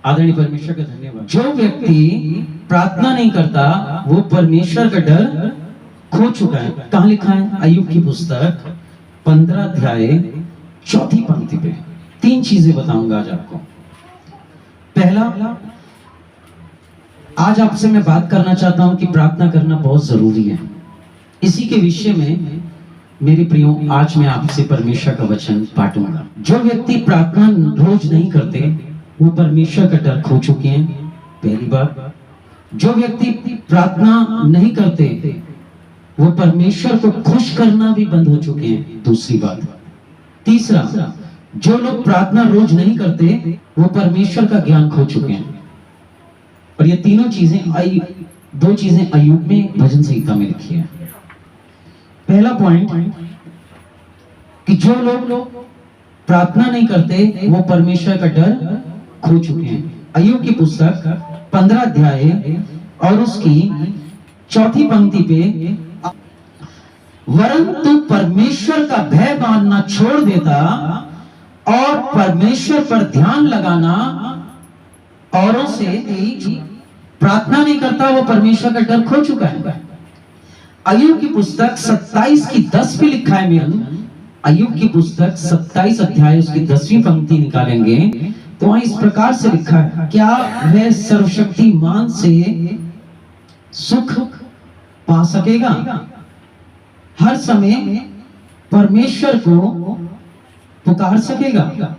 आदरणीय परमेश्वर का धन्यवाद। जो व्यक्ति प्रार्थना नहीं करता वो परमेश्वर का डर खो चुका है। कहां लिखा है? अय्यूब की पुस्तक 15 अध्याय 4 पंक्ति पे 3 चीजें बताऊंगा आज आपको। पहला, आज आपसे मैं बात करना चाहता हूं कि प्रार्थना करना बहुत जरूरी है। इसी के विषय में मेरे प्रियो आज मैं आपसे परमेश्वर का वचन बांटूंगा। जो व्यक्ति प्रार्थना रोज नहीं करते वो परमेश्वर का डर खो चुके हैं, पहली बात। जो व्यक्ति प्रार्थना नहीं करते वो परमेश्वर को खुश करना भी बंद हो चुके हैं, दूसरी बात। तीसरा, जो लोग प्रार्थना रोज नहीं करते वो परमेश्वर का ज्ञान खो चुके हैं। और ये तीनों चीजें 2 चीजें अय्यूब में भजन संहिता में लिखी है। पहला पॉइंट कि जो लोग प्रार्थना नहीं करते वो परमेश्वर का डर खो चुके हैं। अय्यूब की पुस्तक 15 अध्याय और उसकी 4 पंक्ति पे, वरन तू परमेश्वर का भय मानना छोड़ देता और परमेश्वर पर ध्यान लगाना औरों से प्रार्थना नहीं करता वो परमेश्वर का डर खो चुका है। अय्यूब की पुस्तक 27 की 10 पे लिखा है मेरे। अय्यूब की पुस्तक 27 अध्याय उसकी 10वीं पंक्ति निकालेंगे तो वहां इस प्रकार से लिखा है, क्या वह सर्वशक्तिमान से सुख पा सकेगा? हर समय परमेश्वर को पुकार सकेगा?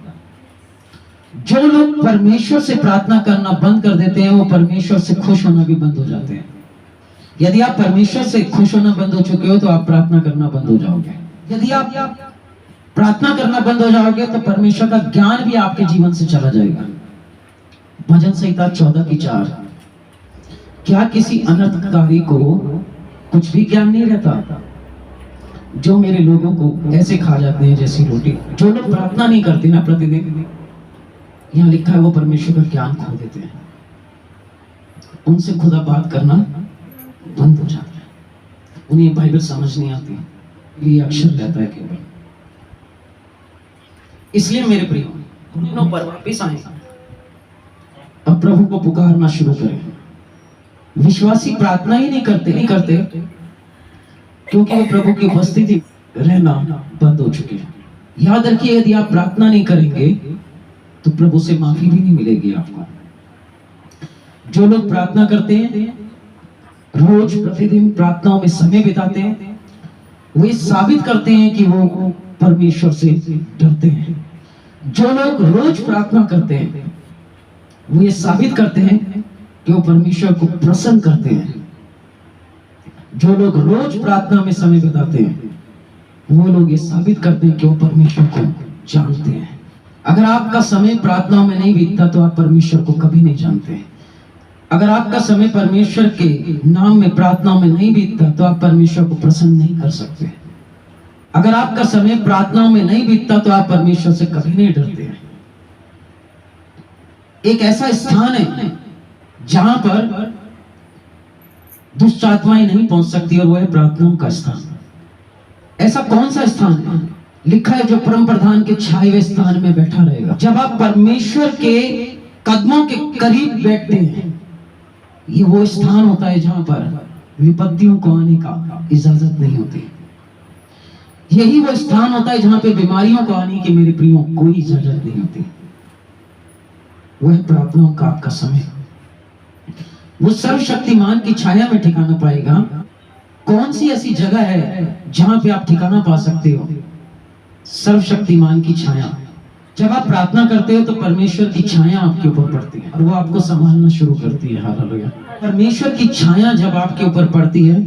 जो लोग परमेश्वर से प्रार्थना करना बंद कर देते हैं वो परमेश्वर से खुश होना भी बंद हो जाते हैं। यदि आप परमेश्वर से खुश होना बंद हो चुके हो तो आप प्रार्थना करना बंद हो जाओगे। यदि आप प्रार्थना करना बंद हो जाओगे तो परमेश्वर का ज्ञान भी आपके जीवन से चला जाएगा। भजन संहिता 14 की 4, क्या किसी अनर्थकारी को कुछ भी ज्ञान नहीं रहता? जो मेरे लोगों को ऐसे खा जाते हैं जैसी रोटी। जो लोग प्रार्थना नहीं करते ना प्रतिदिन, यहाँ लिखा है वो परमेश्वर का ज्ञान खो देते हैं। उनसे खुदा बात करना बंद हो जाता है। उन्हें बाइबल समझ नहीं आती, ये अक्षर रहता है केवल। इसलिए मेरे प्रियो पर वापिस आए, अब प्रभु को पुकारना शुरू करें। विश्वासी प्रार्थना ही नहीं करते क्योंकि वो प्रभु की उपस्थिति रहना बंद हो चुके हैं। याद रखिए, यदि आप प्रार्थना नहीं करेंगे तो प्रभु से माफी भी नहीं मिलेगी आपको। जो लोग प्रार्थना करते हैं, रोज प्रतिदिन प्रार्थनाओं में समय बिताते हैं, वे साबित करते हैं कि वो परमेश्वर से डरते हैं। जो लोग रोज प्रार्थना करते हैं वो ये साबित करते हैं कि वो परमेश्वर को प्रसन्न करते हैं। जो लोग रोज प्रार्थना में समय बिताते हैं वो लोग ये साबित करते हैं कि वो परमेश्वर को जानते हैं। अगर आपका समय प्रार्थना में नहीं बीतता तो आप परमेश्वर को कभी नहीं जानते। अगर आपका समय परमेश्वर के नाम में प्रार्थना में नहीं बीतता तो आप परमेश्वर को प्रसन्न नहीं कर सकते। अगर आपका समय प्रार्थनाओं में नहीं बीतता तो आप परमेश्वर से कभी नहीं डरते हैं। एक ऐसा स्थान है जहां पर दुष्ट आत्माएं नहीं पहुंच सकती और वो है प्रार्थनाओं का स्थान। ऐसा कौन सा स्थान है? लिखा है, जो परम प्रधान के छाए हुए स्थान में बैठा रहेगा। जब आप परमेश्वर के कदमों के करीब बैठते हैं, ये वो स्थान होता है जहां पर विपत्तियों को आने का इजाजत नहीं होती। यही वो स्थान होता है जहां पे बीमारियों को आने की, मेरे प्रियो, कोई इजाजत नहीं होती। वह प्रार्थनाओं का आपका समय, वो सर्वशक्तिमान की छाया में ठिकाना पाएगा। कौन सी ऐसी जगह है जहां पे आप ठिकाना पा सकते हो? सर्वशक्तिमान की छाया। जब आप प्रार्थना करते हो तो परमेश्वर की छाया आपके ऊपर पड़ती है और वो आपको संभालना शुरू करती है। हालेलुया। परमेश्वर की छाया जब आपके ऊपर पड़ती है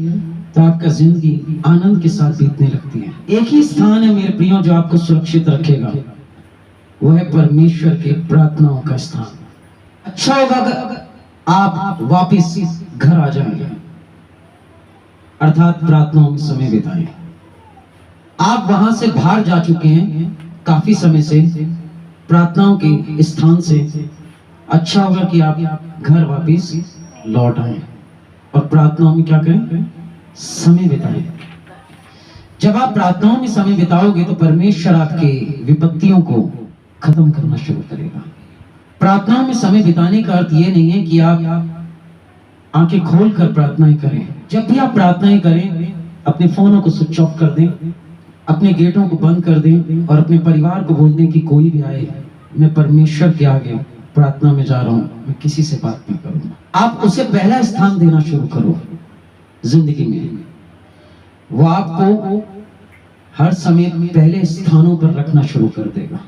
तो आपका जिंदगी आनंद के साथ बीतने लगती है। एक ही स्थान है मेरे प्रियो जो आपको सुरक्षित रखेगा, वो है परमेश्वर के प्रार्थनाओं का स्थान। अच्छा होगा अगर आप वापिस घर आ जाएंगे, अर्थात प्रार्थनाओं में समय बिताएं। आप वहां से बाहर जा चुके हैं काफी समय से, प्रार्थनाओं के स्थान से। अच्छा होगा कि आप घर वापिस लौट आए और प्रार्थनाओं में क्या करें? समय बिताएं। जब आप प्रार्थनाओं में समय बिताओगे तो परमेश्वर आपके विपत्तियों को खत्म करना शुरू करेगा। प्रार्थनाओं में समय बिताने का अर्थ ये नहीं है कि आप आंखें खोलकर प्रार्थनाएं करें। जब भी आप प्रार्थनाएं करें, अपने फोनों को स्विच ऑफ कर दें, अपने गेटों को बंद कर दें और अपने परिवार को बोल दें कि कोई भी आए, मैं परमेश्वर के आगे प्रार्थना में जा रहा हूं, मैं किसी से बात नहीं करूंगा। आप उसे पहला स्थान देना शुरू करो जिंदगी में। वो आपको हर समय पहले स्थानों पर रखना शुरू कर देगा।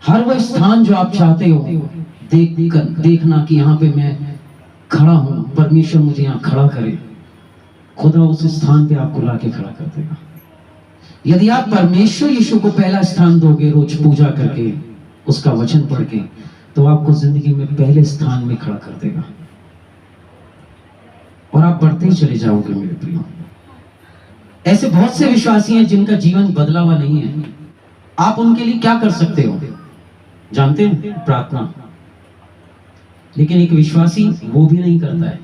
हर वो स्थान जो आप चाहते हो देखना कि यहाँ पे मैं खड़ा हूं, परमेश्वर मुझे यहाँ खड़ा करे, खुदा उस स्थान पे आपको लाके खड़ा कर देगा। यदि आप परमेश्वर यीशु को पहला स्थान दोगे, रोज पूजा करके, उसका वचन पढ़ के, तो आपको जिंदगी में पहले स्थान में खड़ा कर देगा और आप बढ़ते ही चले जाओगे मेरे प्रियो। ऐसे बहुत से विश्वासी हैं जिनका जीवन बदला हुआ नहीं है। आप उनके लिए क्या कर सकते हो जानते हैं? प्रार्थना। लेकिन एक विश्वासी वो भी नहीं करता है।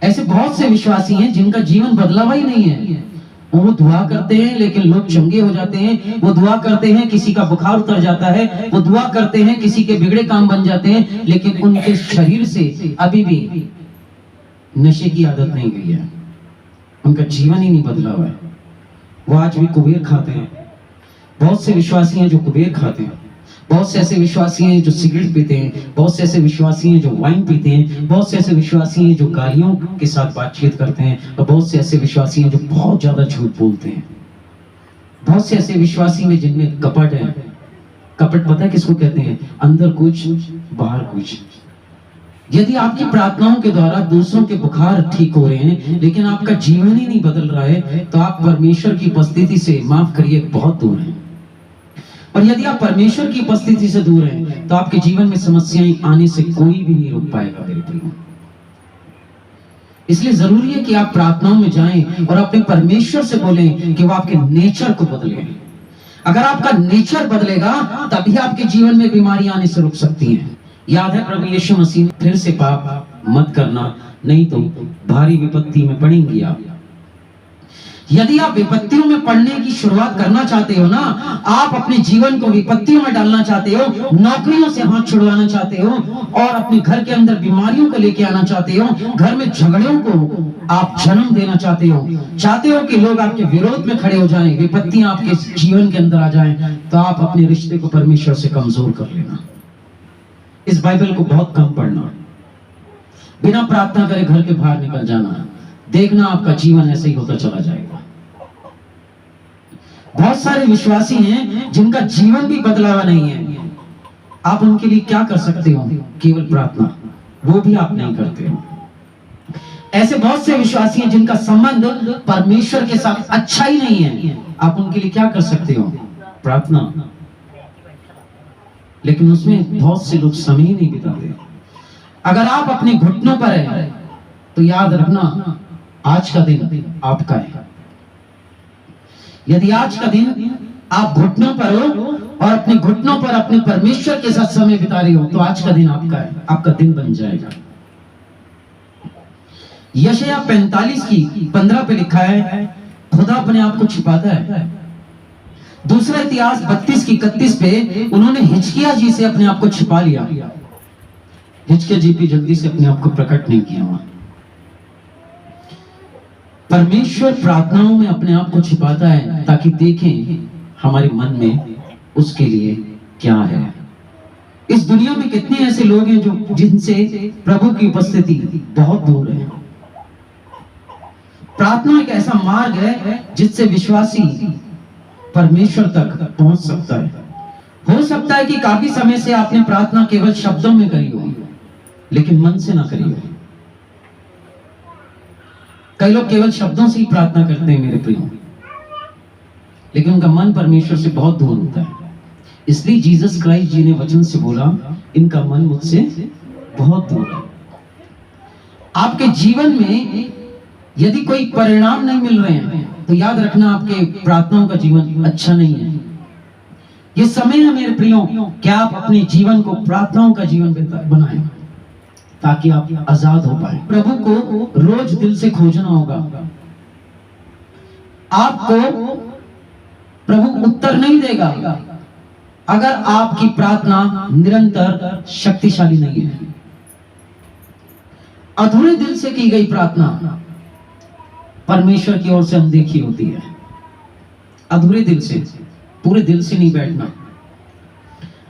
ऐसे बहुत से विश्वासी हैं जिनका जीवन बदला हुआ ही नहीं है। वो दुआ करते हैं लेकिन लोग चंगे हो जाते हैं। वो दुआ करते हैं, किसी का बुखार उतर जाता है। वो दुआ करते हैं, किसी के बिगड़े काम बन जाते हैं, लेकिन उनके शरीर से अभी भी नशे की आदत नहीं गई है। उनका जीवन ही नहीं बदला हुआ है। वो आज भी कुबेर खाते हैं। बहुत से विश्वासी हैं जो कुबेर खाते हैं। बहुत से ऐसे विश्वासी हैं जो सिगरेट पीते हैं। बहुत से ऐसे विश्वासी हैं जो वाइन पीते हैं। बहुत से ऐसे विश्वासी हैं जो गालियों के साथ बातचीत करते हैं। और बहुत से ऐसे विश्वासी हैं जो बहुत ज्यादा झूठ बोलते हैं। बहुत से ऐसे विश्वासी हैं जिनमें कपट है। कपट पता है किसको कहते हैं? अंदर कुछ बाहर कुछ। यदि आपकी प्रार्थनाओं के द्वारा दूसरों के बुखार ठीक हो रहे हैं लेकिन आपका जीवन ही नहीं बदल रहा है, तो आप परमेश्वर की उपस्थिति से, माफ करिए, बहुत दूर हैं। और यदि आप परमेश्वर की उपस्थिति से दूर हैं तो आपके जीवन में समस्याएं आने से कोई भी नहीं रोक पाएगा मेरे प्रियो। इसलिए जरूरी है कि आप प्रार्थनाओं में जाएं और अपने परमेश्वर से बोलें कि वो आपके नेचर को बदले। अगर आपका नेचर बदलेगा तभी आपके जीवन में बीमारियां आने से रुक सकती हैं। याद है प्रभु यीशु मसीह, फिर से पाप मत करना, नहीं तो भारी विपत्ति में पड़ेंगी आप। यदि आप विपत्तियों में पड़ने की शुरुआत करना चाहते हो ना, आप अपने जीवन को विपत्तियों में डालना चाहते हो, नौकरियों से हाथ छुड़वाना चाहते हो और अपने घर के अंदर बीमारियों को लेके आना चाहते हो, घर में झगड़ों को आप जन्म देना चाहते हो कि लोग आपके विरोध में खड़े हो जाएं, विपत्तियां आपके जीवन के अंदर आ जाएं, तो आप अपने रिश्ते को परमेश्वर से कमजोर कर लेना। इस बाइबल को बहुत कम पढ़ना, बिना प्रार्थना करे घर के बाहर निकल जाना, देखना आपका जीवन ऐसे ही होता चला जाएगा। बहुत सारे विश्वासी हैं जिनका जीवन भी बदला हुआ नहीं है। आप उनके लिए क्या कर सकते हो? केवल प्रार्थना, वो भी आप नहीं करते हो। ऐसे बहुत से विश्वासी हैं जिनका संबंध परमेश्वर के साथ अच्छा ही नहीं है। आप उनके लिए क्या कर सकते हो? प्रार्थना। लेकिन उसमें बहुत से लोग समय ही नहीं बिताते। अगर आप अपने घुटनों पर हैं तो याद रखना आज का दिन आपका है। यदि आज का दिन आप घुटनों पर हो और अपने घुटनों पर अपने परमेश्वर के साथ समय बिता रहे हो, तो आज का दिन आपका है, आपका दिन बन जाएगा। यशायाह 45 की 15 पे लिखा है, खुदा अपने आप को छिपाता है। दूसरा इतिहास 32 की 31 पे उन्होंने हिजकिय्याह जी से अपने आप को छिपा लिया। हिजकिय्याह जी भी जल्दी से अपने आप को प्रकट नहीं किया। वहां परमेश्वर प्रार्थनाओं में अपने आप को छिपाता है ताकि देखें हमारे मन में उसके लिए क्या है। इस दुनिया में कितने ऐसे लोग हैं जो जिनसे प्रभु की उपस्थिति बहुत दूर है। प्रार्थना एक ऐसा मार्ग है जिससे विश्वासी परमेश्वर तक पहुंच सकता है। हो सकता है कि काफी समय से आपने प्रार्थना केवल शब्दों में करी हो, लेकिन मन से ना करी हो। कई लोग केवल शब्दों से ही प्रार्थना करते हैं मेरे प्रियो, लेकिन उनका मन परमेश्वर से बहुत दूर होता है। इसलिए जीसस क्राइस्ट जी ने वचन से बोला, इनका मन मुझसे बहुत दूर है। आपके जीवन में यदि कोई परिणाम नहीं मिल रहे हैं तो याद रखना आपके प्रार्थनाओं का जीवन अच्छा नहीं है। ये समय है मेरे प्रियो, क्या आप अपने जीवन को प्रार्थनाओं का जीवन बनाएं ताकि आप आजाद हो पाए। प्रभु को रोज दिल से खोजना होगा। आपको प्रभु उत्तर नहीं देगा, अगर आपकी प्रार्थना निरंतर शक्तिशाली नहीं है। अधूरे दिल से की गई प्रार्थना परमेश्वर की ओर से अनदेखी होती है। अधूरे दिल से, पूरे दिल से नहीं बैठना।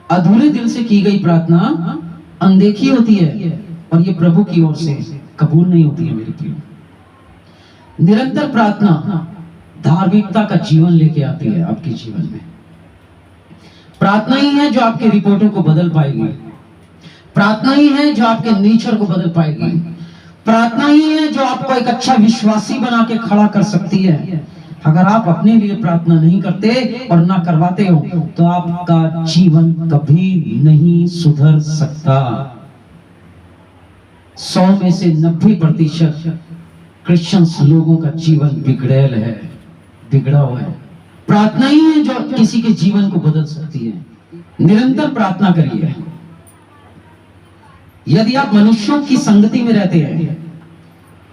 अधूरे दिल से की गई प्रार्थना अनदेखी होती है और ये प्रभु की ओर से कबूल नहीं होती है मेरे प्रियो। निरंतर प्रार्थना धार्मिकता का जीवन लेके आती है आपके जीवन में। प्रार्थना ही है जो आपके रिपोर्टों को बदल पाएगी। प्रार्थना ही है जो आपके नेचर को बदल पाएगी। प्रार्थना ही है जो आपको एक अच्छा विश्वासी बना के खड़ा कर सकती है। अगर आप अपने लिए प्रार्थना नहीं करते और ना करवाते हो तो आपका जीवन कभी नहीं सुधर सकता। 100 में से 90% क्रिश्चियंस लोगों का जीवन बिगड़ैल है, बिगड़ा हुआ है। प्रार्थना ही है जो किसी के जीवन को बदल सकती है। निरंतर प्रार्थना करिए। यदि आप मनुष्यों की संगति में रहते हैं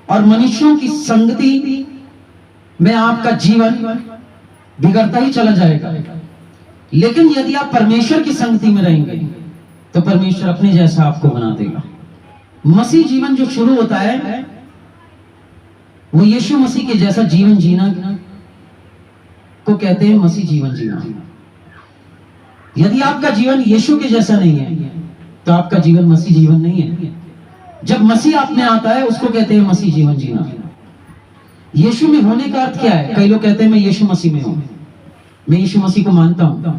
और मनुष्यों की संगति में आपका जीवन बिगड़ता ही चला जाएगा, लेकिन यदि आप परमेश्वर की संगति में रहेंगे तो परमेश्वर अपने जैसा आपको बना देगा। मसीह जीवन जो शुरू होता है वो यीशु मसीह के जैसा जीवन जीना को कहते हैं मसीह जीवन जीना। यदि आपका जीवन यीशु के जैसा नहीं है तो आपका जीवन मसीह जीवन नहीं है। जब मसीह आप में आता है उसको कहते हैं मसीह जीवन जीना। यीशु में होने का अर्थ क्या है? कई लोग कहते हैं मैं यीशु मसीह में हूं, मैं यीशु मसीह को मानता हूं।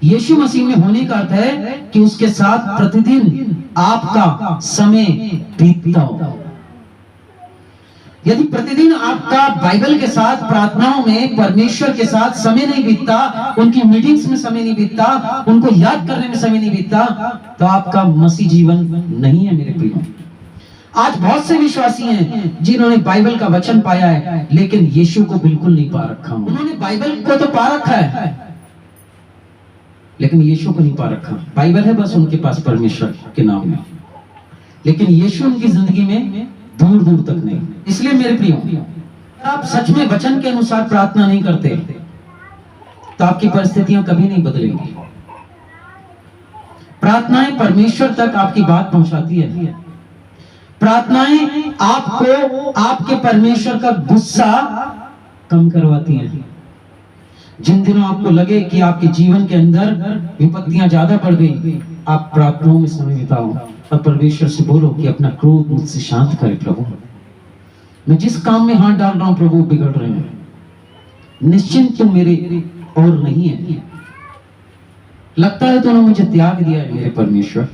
यीशु मसीह में होने का अर्थ है कि उसके साथ प्रतिदिन आपका समय बीतता हो। यदि प्रतिदिन आपका बाइबल के साथ, प्रार्थनाओं में, परमेश्वर के साथ समय नहीं बीतता, उनकी मीटिंग्स में समय नहीं बीतता, उनको याद करने में समय नहीं बीतता, तो आपका मसीह जीवन नहीं है मेरे प्रियो। आज बहुत से विश्वासी हैं जिन्होंने बाइबल का वचन पाया है लेकिन यीशु को बिल्कुल नहीं पा रखा। उन्होंने बाइबल को तो पा रखा है लेकिन यीशु को नहीं पा रखा। बाइबल है बस उनके पास परमेश्वर के नाम में, लेकिन यीशु उनकी जिंदगी में दूर दूर तक नहीं। इसलिए मेरे प्रियो, आप सच में वचन के अनुसार प्रार्थना नहीं करते तो आपकी परिस्थितियां कभी नहीं बदलेंगी। प्रार्थनाएं परमेश्वर तक आपकी बात पहुंचाती है। प्रार्थनाएं आपको आपके परमेश्वर का गुस्सा कम करवाती हैं। जिन दिनों आपको लगे कि आपके जीवन के अंदर विपत्तियां ज्यादा बढ़ गई, आप प्रार्थनाओं में समय बिताओ और परमेश्वर से बोलो कि अपना क्रोध मुझसे शांत करे प्रभु। मैं जिस काम में हाथ डाल रहा हूं प्रभु बिगड़ रहे हैं, निश्चिंत तुम मेरे और नहीं है। लगता है तुमने मुझे त्याग दिया है मेरे परमेश्वर।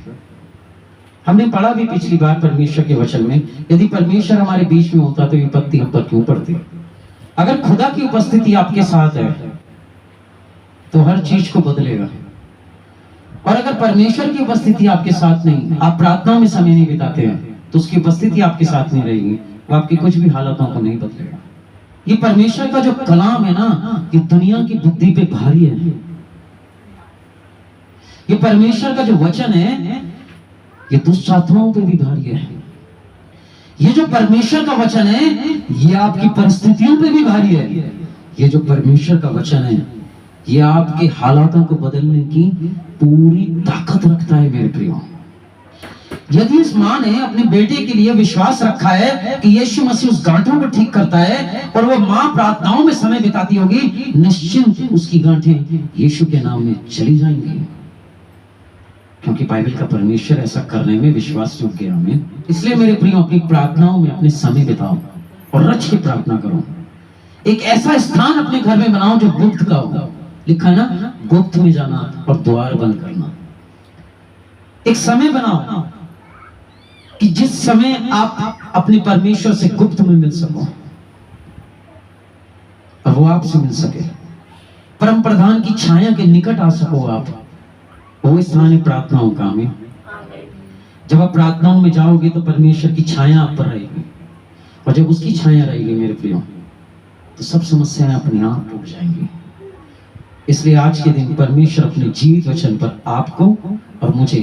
हमने पढ़ा भी पिछली बार परमेश्वर के वचन में, यदि परमेश्वर हमारे बीच में होता तो विपत्ति हम पर क्यों पड़ती। अगर खुदा की उपस्थिति आपके साथ है तो हर चीज को बदलेगा, और अगर परमेश्वर की उपस्थिति आपके साथ नहीं, आप प्रार्थनाओं में समय नहीं बिताते हैं, तो उसकी उपस्थिति आपके साथ नहीं रहेगी, वो आपकी कुछ भी हालतों को नहीं बदलेगा। ये परमेश्वर का जो कलाम है ना, ये दुनिया की बुद्धि पे भारी है। ये परमेश्वर का जो वचन है ये दुष्ट आत्माओं पे भी भारी है। ये जो परमेश्वर का वचन है ये आपकी परिस्थितियों पे भी भारी है। ये जो परमेश्वर का वचन है ये आपके हालातों को बदलने की पूरी ताकत रखता है मेरे प्रियो। यदि इस मां ने अपने बेटे के लिए विश्वास रखा है कि यीशु मसीह उस गांठों को ठीक करता है और वो मां प्रार्थनाओं में समय बिताती होगी, निश्चिंत उसकी गांठें यीशु के नाम में चली जाएंगी, क्योंकि बाइबल का परमेश्वर ऐसा करने में विश्वास योग्य है। हमें इसलिए मेरे प्रियो अपनी प्रार्थनाओं में अपने समय बिताओ और रच के प्रार्थना करो। एक ऐसा स्थान अपने घर में बनाओ जो गुप्त का हो। लिखा है ना, गुप्त में जाना और द्वार बंद करना। एक समय बनाओ कि जिस समय आप अपने परमेश्वर से गुप्त में मिल सको और वो आपसे मिल सके, परम प्रधान की छाया के निकट आ सको आप। वो स्थान है प्रार्थनाओं का। हमें जब आप प्रार्थनाओं में जाओगे तो परमेश्वर की छाया आप पर रहेगी, और जब उसकी छाया रहेगी मेरे प्रियो तो सब समस्याएं अपने आप टूट जाएंगी। इसलिए आज के दिन परमेश्वर अपने जीवित वचन पर आपको और मुझे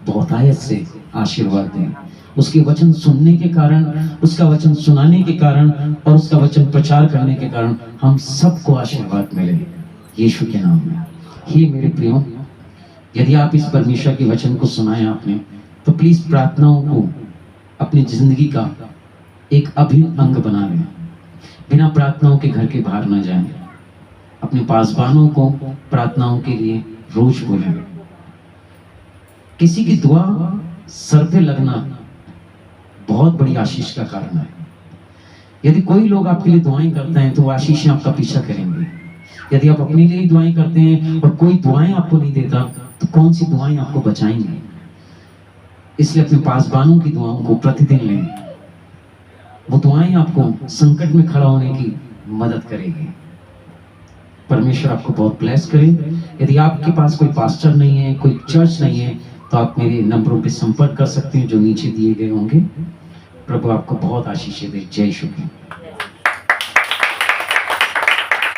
बहुतायत से आशीर्वाद दें। उसके वचन सुनने के कारण, उसका वचन सुनाने के कारण और उसका वचन प्रचार करने के कारण हम सबको आशीर्वाद मिले यीशु के नाम में। हे मेरे प्रियो, यदि आप इस परमेश्वर के वचन को सुनाए आपने, तो प्लीज प्रार्थनाओं को अपनी जिंदगी का एक अभिन्न अंग बना लें। बिना प्रार्थनाओं के घर के बाहर न जाएं। अपने पासबानों को प्रार्थनाओं के लिए रोज बोलें। किसी की दुआ सर पे लगना बहुत बड़ी आशीष का कारण है। यदि कोई लोग आपके लिए दुआएं करते हैं तो वो आशीषें आपका पीछा करेंगे। यदि आप अपने लिए दुआएं करते हैं और कोई दुआएं आपको नहीं देता, तो कौन सी दुआएं आपको बचाएंगी? इसलिए अपने पासबानों की दुआओं को प्रतिदिन लें। वो दुआएं आपको संकट में खड़ा होने की मदद करेगी। परमेश्वर आपको बहुत ब्लेस करे। यदि आपके पास कोई पास्टर नहीं है, कोई चर्च नहीं है, तो आप मेरे नंबरों पे संपर्क कर सकते हैं जो नीचे दिए गए होंगे। प्रभु आपको बहुत आशीष दे। जय शुक्र।